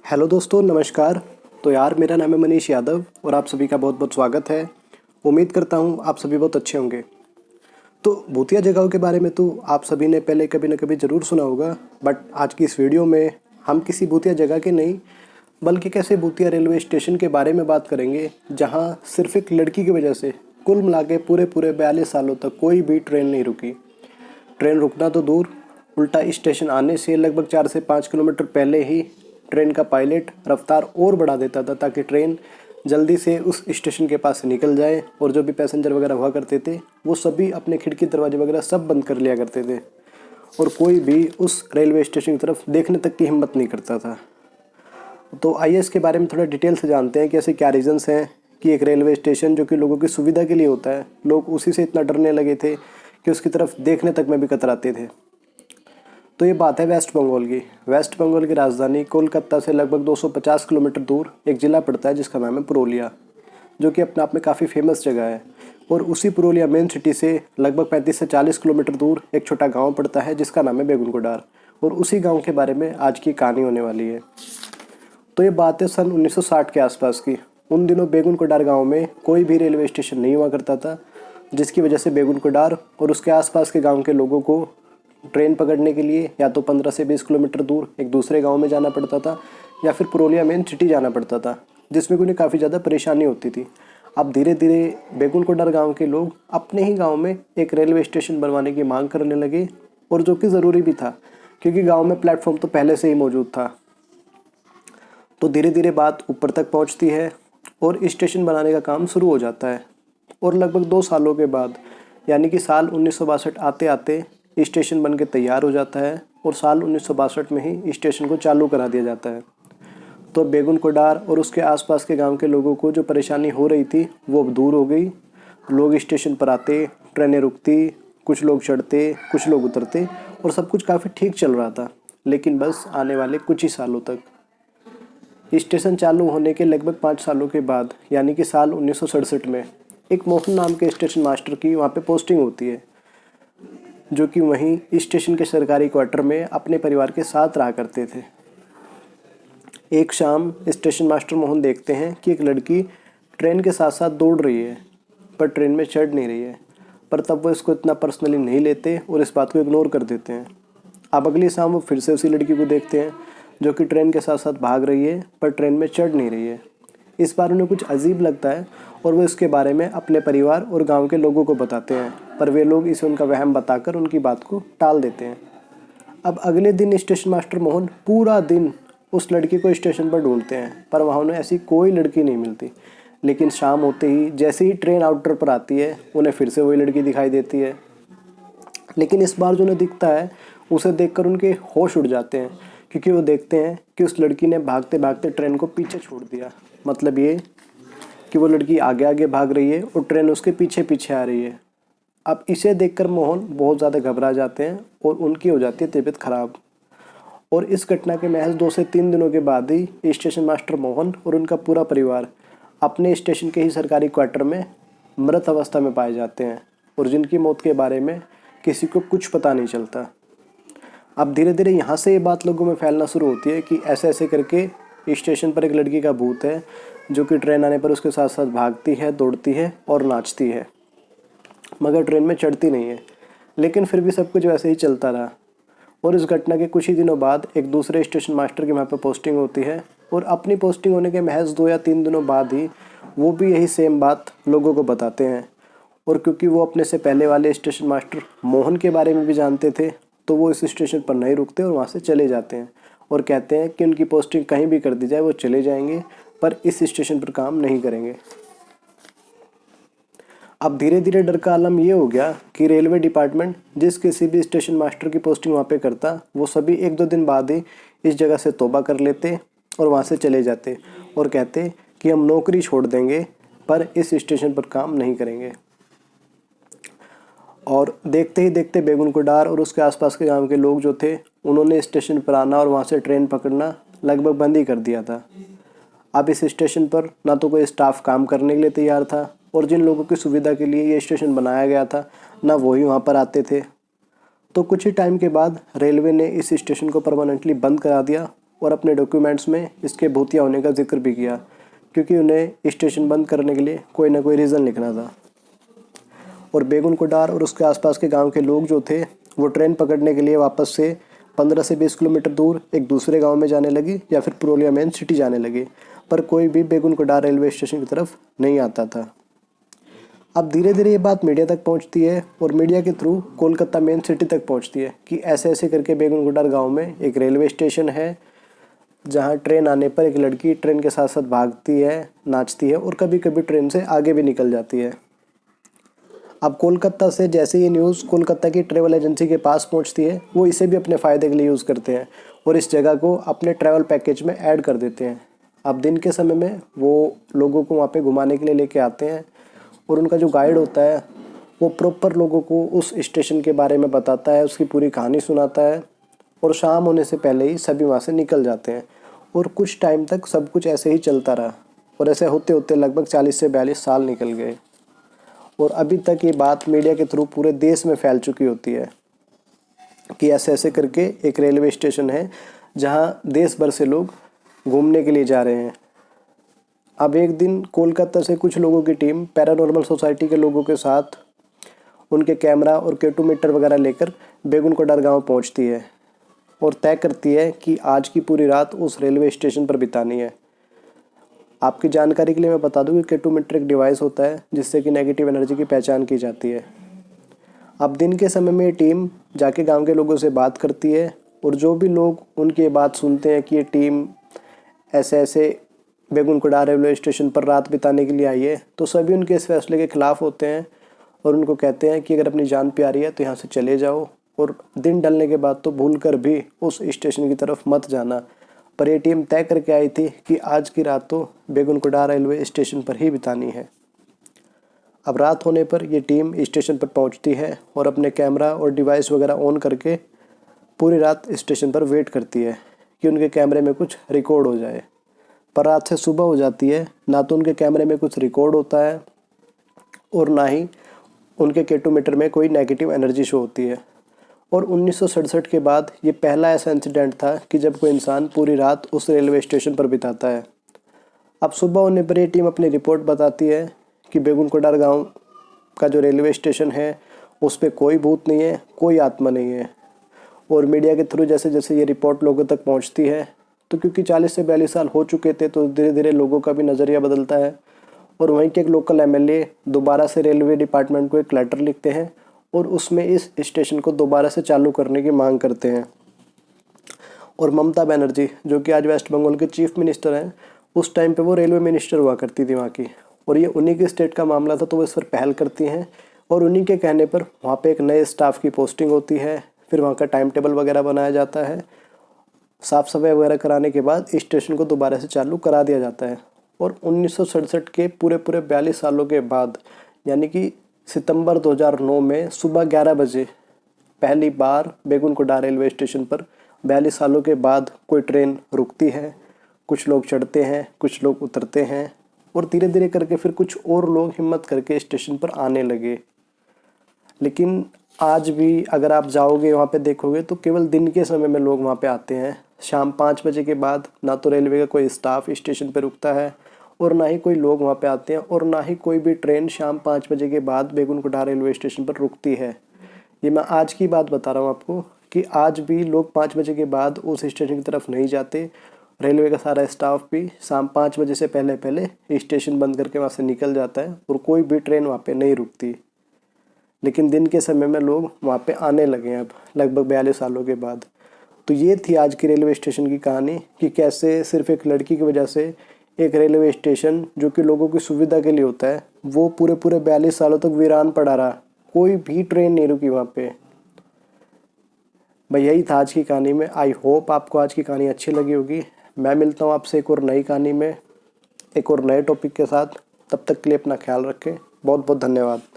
Hello दोस्तों, नमस्कार। तो यार, मेरा नाम है मनीष यादव और आप सभी का बहुत बहुत स्वागत है। उम्मीद करता हूँ आप सभी बहुत अच्छे होंगे। तो भूतिया जगहों के बारे में तो आप सभी ने पहले कभी न कभी ज़रूर सुना होगा, बट आज की इस वीडियो में हम किसी भूतिया जगह के नहीं बल्कि कैसे भूतिया रेलवे स्टेशन के बारे में बात करेंगे, जहाँ सिर्फ एक लड़की की वजह से कुल मिला के पूरे पूरे 42 सालों तक कोई भी ट्रेन नहीं रुकी। ट्रेन रुकना तो दूर, उल्टा स्टेशन आने से लगभग 4 से 5 किलोमीटर पहले ही ट्रेन का पायलट रफ्तार और बढ़ा देता था ताकि ट्रेन जल्दी से उस स्टेशन के पास से निकल जाए। और जो भी पैसेंजर वगैरह हुआ करते थे वो सभी अपने खिड़की दरवाजे वगैरह सब बंद कर लिया करते थे और कोई भी उस रेलवे स्टेशन की तरफ देखने तक की हिम्मत नहीं करता था। तो आइए इसके बारे में थोड़ा डिटेल से जानते हैं कि ऐसे क्या रीज़न्स हैं कि एक रेलवे स्टेशन जो कि लोगों की सुविधा के लिए होता है, लोग उसी से इतना डरने लगे थे कि उसकी तरफ देखने तक में भी कतराते थे। तो ये बात है वेस्ट बंगाल की। वेस्ट बंगाल की राजधानी कोलकाता से लगभग 250 किलोमीटर दूर एक ज़िला पड़ता है जिसका नाम है पुरुलिया, जो कि अपने आप में काफ़ी फेमस जगह है। और उसी पुरुलिया मेन सिटी से लगभग 35 से 40 किलोमीटर दूर एक छोटा गांव पड़ता है जिसका नाम है बेगुनकोडार। और उसी गांव के बारे में आज की कहानी होने वाली है। तो ये बात है सन 1960 के आसपास की। उन दिनों बेगुनकोडार गाँव में कोई भी रेलवे स्टेशन नहीं हुआ करता था, जिसकी वजह से बेगुनकोडार और उसके आसपास के गाँव के लोगों को ट्रेन पकड़ने के लिए या तो 15 से 20 किलोमीटर दूर एक दूसरे गांव में जाना पड़ता था या फिर पुरुलिया मेन सिटी जाना पड़ता था, जिसमें उन्हें काफ़ी ज़्यादा परेशानी होती थी। अब धीरे धीरे बेगुनकोडार गांव के लोग अपने ही गांव में एक रेलवे स्टेशन बनवाने की मांग करने लगे, और जो कि ज़रूरी भी था क्योंकि गांव में प्लेटफॉर्म तो पहले से ही मौजूद था। तो धीरे धीरे बात ऊपर तक पहुँचती है और स्टेशन बनाने का काम शुरू हो जाता है। और लगभग 2 सालों के बाद यानी कि साल 1962 आते आते स्टेशन बन के तैयार हो जाता है और साल 1962 में ही स्टेशन को चालू करा दिया जाता है। तो बेगुनकोडार और उसके आसपास के गांव के लोगों को जो परेशानी हो रही थी वो अब दूर हो गई। लोग स्टेशन पर आते, ट्रेनें रुकती, कुछ लोग चढ़ते, कुछ लोग उतरते और सब कुछ काफ़ी ठीक चल रहा था। लेकिन बस आने वाले कुछ ही सालों तक, स्टेशन चालू होने के लगभग 5 सालों के बाद यानी कि साल 1967 में एक मोहन नाम के स्टेशन मास्टर की वहाँ पे पोस्टिंग होती है, जो कि वहीं स्टेशन के सरकारी क्वार्टर में अपने परिवार के साथ रहा करते थे। एक शाम स्टेशन मास्टर मोहन देखते हैं कि एक लड़की ट्रेन के साथ साथ दौड़ रही है पर ट्रेन में चढ़ नहीं रही है, पर तब वो इसको इतना पर्सनली नहीं लेते और इस बात को इग्नोर कर देते हैं। अब अगली शाम वो फिर से उसी लड़की को देखते हैं जो कि ट्रेन के साथ साथ भाग रही है पर ट्रेन में चढ़ नहीं रही है। इस बार उन्हें कुछ अजीब लगता है और वो इसके बारे में अपने परिवार और गांव के लोगों को बताते हैं, पर वे लोग इसे उनका वहम बताकर उनकी बात को टाल देते हैं। अब अगले दिन स्टेशन मास्टर मोहन पूरा दिन उस लड़की को स्टेशन पर ढूंढते हैं, पर वहाँ उन्हें ऐसी कोई लड़की नहीं मिलती। लेकिन शाम होते ही जैसे ही ट्रेन आउटर पर आती है उन्हें फिर से वही लड़की दिखाई देती है। लेकिन इस बार जो उन्हें दिखता है उसे देखकर उनके होश उड़ जाते हैं, क्योंकि वो देखते हैं कि उस लड़की ने भागते भागते ट्रेन को पीछे छोड़ दिया। मतलब ये कि वो लड़की आगे आगे भाग रही है और ट्रेन उसके पीछे पीछे आ रही है। अब इसे देखकर मोहन बहुत ज़्यादा घबरा जाते हैं और उनकी हो जाती है तबीयत खराब। और इस घटना के महज 2 से 3 दिनों के बाद ही स्टेशन मास्टर मोहन और उनका पूरा परिवार अपने स्टेशन के ही सरकारी क्वार्टर में मृत अवस्था में पाए जाते हैं, और जिनकी मौत के बारे में किसी को कुछ पता नहीं चलता। अब धीरे धीरे यहाँ से ये बात लोगों में फैलना शुरू होती है कि ऐसे ऐसे करके स्टेशन पर एक लड़की का भूत है जो कि ट्रेन आने पर उसके साथ साथ भागती है, दौड़ती है और नाचती है, मगर ट्रेन में चढ़ती नहीं है। लेकिन फिर भी सब कुछ वैसे ही चलता रहा। और इस घटना के कुछ ही दिनों बाद एक दूसरे स्टेशन मास्टर की वहाँ पर पोस्टिंग होती है, और अपनी पोस्टिंग होने के महज 2 या 3 दिनों बाद ही वो भी यही सेम बात लोगों को बताते हैं। और क्योंकि वो अपने से पहले वाले स्टेशन मास्टर मोहन के बारे में भी जानते थे, तो वो इस स्टेशन पर नहीं रुकते और वहाँ से चले जाते हैं और कहते हैं कि उनकी पोस्टिंग कहीं भी कर दी जाए वो चले जाएंगे, पर इस स्टेशन पर काम नहीं करेंगे। अब धीरे धीरे डर का आलम ये हो गया कि रेलवे डिपार्टमेंट जिस किसी भी स्टेशन मास्टर की पोस्टिंग वहाँ पे करता, वो सभी 1-2 दिन बाद ही इस जगह से तौबा कर लेते और वहाँ से चले जाते और कहते कि हम नौकरी छोड़ देंगे पर इस स्टेशन पर काम नहीं करेंगे। और देखते ही देखते बेगुनकोडार और उसके आसपास के गांव के लोग जो थे उन्होंने स्टेशन पर आना और वहाँ से ट्रेन पकड़ना लगभग बंद ही कर दिया था। अब इस स्टेशन पर ना तो कोई स्टाफ काम करने के लिए तैयार था, और जिन लोगों की सुविधा के लिए ये स्टेशन बनाया गया था ना वही वहाँ पर आते थे। तो कुछ ही टाइम के बाद रेलवे ने इस स्टेशन को परमानेंटली बंद करा दिया और अपने डॉक्यूमेंट्स में इसके भूतिया होने का जिक्र भी किया, क्योंकि उन्हें स्टेशन बंद करने के लिए कोई ना कोई रीज़न लिखना था। और बेगुन कोडार और उसके आसपास के गांव के लोग जो थे वो ट्रेन पकड़ने के लिए वापस से 15 से 20 किलोमीटर दूर एक दूसरे गांव में जाने लगी या फिर पुरुलिया मेन सिटी जाने लगी, पर कोई भी बेगुन कोडार रेलवे स्टेशन की तरफ नहीं आता था। अब धीरे धीरे ये बात मीडिया तक पहुंचती है और मीडिया के थ्रू कोलकाता मेन सिटी तक पहुंचती है कि ऐसे ऐसे करके बेगुन कोडार गाँव में एक रेलवे स्टेशन है, जहाँ ट्रेन आने पर एक लड़की ट्रेन के साथ साथ भागती है, नाचती है और कभी कभी ट्रेन से आगे भी निकल जाती है। अब कोलकाता से जैसे ये न्यूज़ कोलकाता की ट्रैवल एजेंसी के पास पहुंचती है, वो इसे भी अपने फ़ायदे के लिए यूज़ करते हैं और इस जगह को अपने ट्रैवल पैकेज में ऐड कर देते हैं। अब दिन के समय में वो लोगों को वहाँ पे घुमाने के लिए लेके आते हैं और उनका जो गाइड होता है वो प्रॉपर लोगों को उस स्टेशन के बारे में बताता है, उसकी पूरी कहानी सुनाता है और शाम होने से पहले ही सभी वहाँ से निकल जाते हैं। और कुछ टाइम तक सब कुछ ऐसे ही चलता रहा और ऐसे होते होते लगभग 40 से 42 साल निकल गए और अभी तक ये बात मीडिया के थ्रू पूरे देश में फैल चुकी होती है कि ऐसे ऐसे करके एक रेलवे स्टेशन है जहाँ देश भर से लोग घूमने के लिए जा रहे हैं। अब एक दिन कोलकाता से कुछ लोगों की टीम पैरानॉर्मल सोसाइटी के लोगों के साथ उनके कैमरा और केटोमीटर वगैरह लेकर बेगुन कोडार गाँव पहुँचती है और तय करती है कि आज की पूरी रात उस रेलवे स्टेशन पर बितानी है। आपकी जानकारी के लिए मैं बता दूं कि केटोमीटर एक डिवाइस होता है जिससे कि नेगेटिव एनर्जी की पहचान की जाती है। अब दिन के समय में ये टीम जाके गांव के लोगों से बात करती है और जो भी लोग उनकी ये बात सुनते हैं कि ये टीम ऐसे ऐसे बेगुन कोडार रेलवे स्टेशन पर रात बिताने के लिए आई है, तो सभी उनके इस फैसले के खिलाफ़ होते हैं और उनको कहते हैं कि अगर अपनी जान प्यारी है तो यहाँ से चले जाओ और दिन ढलने के बाद तो भूलकर भी उस स्टेशन की तरफ मत जाना। पर ये टीम तय करके आई थी कि आज की रात तो बेगुन कोडार रेलवे स्टेशन पर ही बितानी है। अब रात होने पर ये टीम स्टेशन पर पहुंचती है और अपने कैमरा और डिवाइस वगैरह ऑन करके पूरी रात स्टेशन पर वेट करती है कि उनके कैमरे में कुछ रिकॉर्ड हो जाए। पर रात से सुबह हो जाती है, ना तो उनके कैमरे में कुछ रिकॉर्ड होता है और ना ही उनके केटोमीटर में कोई नेगेटिव एनर्जी शो होती है। और 1967 के बाद ये पहला ऐसा इंसिडेंट था कि जब कोई इंसान पूरी रात उस रेलवे स्टेशन पर बिताता है। अब सुबह होने पर ये टीम अपनी रिपोर्ट बताती है कि बेगुन कोडार गाँव का जो रेलवे स्टेशन है उस पर कोई भूत नहीं है, कोई आत्मा नहीं है। और मीडिया के थ्रू जैसे जैसे ये रिपोर्ट लोगों तक पहुंचती है, तो क्योंकि 40 से 42 साल हो चुके थे तो धीरे धीरे लोगों का भी नज़रिया बदलता है और वहीं के एक लोकल एमएलए दोबारा से रेलवे डिपार्टमेंट को एक लेटर लिखते हैं और उसमें इस स्टेशन को दोबारा से चालू करने की मांग करते हैं। और ममता बनर्जी जो कि आज वेस्ट बंगाल के चीफ मिनिस्टर हैं, उस टाइम पे वो रेलवे मिनिस्टर हुआ करती थी वहाँ की, और ये उन्हीं के स्टेट का मामला था तो वो इस पर पहल करती हैं और उन्हीं के कहने पर वहाँ पे एक नए स्टाफ की पोस्टिंग होती है। फिर वहाँ का टाइम टेबल वगैरह बनाया जाता है, साफ़ सफाई वगैरह कराने के बाद स्टेशन को दोबारा से चालू करा दिया जाता है। और 1967 के पूरे 42 सालों के बाद यानी कि सितंबर 2009 में सुबह 11 बजे पहली बार बेगुन कोडार रेलवे स्टेशन पर 42 सालों के बाद कोई ट्रेन रुकती है। कुछ लोग चढ़ते हैं, कुछ लोग उतरते हैं और धीरे धीरे करके फिर कुछ और लोग हिम्मत करके स्टेशन पर आने लगे। लेकिन आज भी अगर आप जाओगे वहाँ पे देखोगे तो केवल दिन के समय में लोग वहाँ पे आते हैं। शाम 5 बजे के बाद ना तो रेलवे का कोई स्टाफ स्टेशन पर रुकता है और ना ही कोई लोग वहाँ पे आते हैं और ना ही कोई भी ट्रेन शाम 5 बजे के बाद बेगुन कोडार रेलवे स्टेशन पर रुकती है। ये मैं आज की बात बता रहा हूँ आपको कि आज भी लोग 5 बजे के बाद उस स्टेशन की तरफ नहीं जाते। रेलवे का सारा स्टाफ भी शाम 5 बजे से पहले पहले स्टेशन बंद करके वहाँ से निकल जाता है और कोई भी ट्रेन वहाँ पे नहीं रुकती। लेकिन दिन के समय में लोग वहाँ पे आने लगे हैं अब लगभग 42 सालों के बाद। तो ये थी आज की रेलवे स्टेशन की कहानी कि कैसे सिर्फ एक लड़की की वजह से एक रेलवे स्टेशन जो कि लोगों की सुविधा के लिए होता है वो पूरे 42 सालों तक वीरान पड़ा रहा। कोई भी ट्रेन नहीं रुकी वहाँ पे। भाई यही था आज की कहानी में। आई होप आपको आज की कहानी अच्छी लगी होगी। मैं मिलता हूँ आपसे एक और नई कहानी में एक और नए टॉपिक के साथ। तब तक के लिए अपना ख्याल रखें। बहुत बहुत धन्यवाद।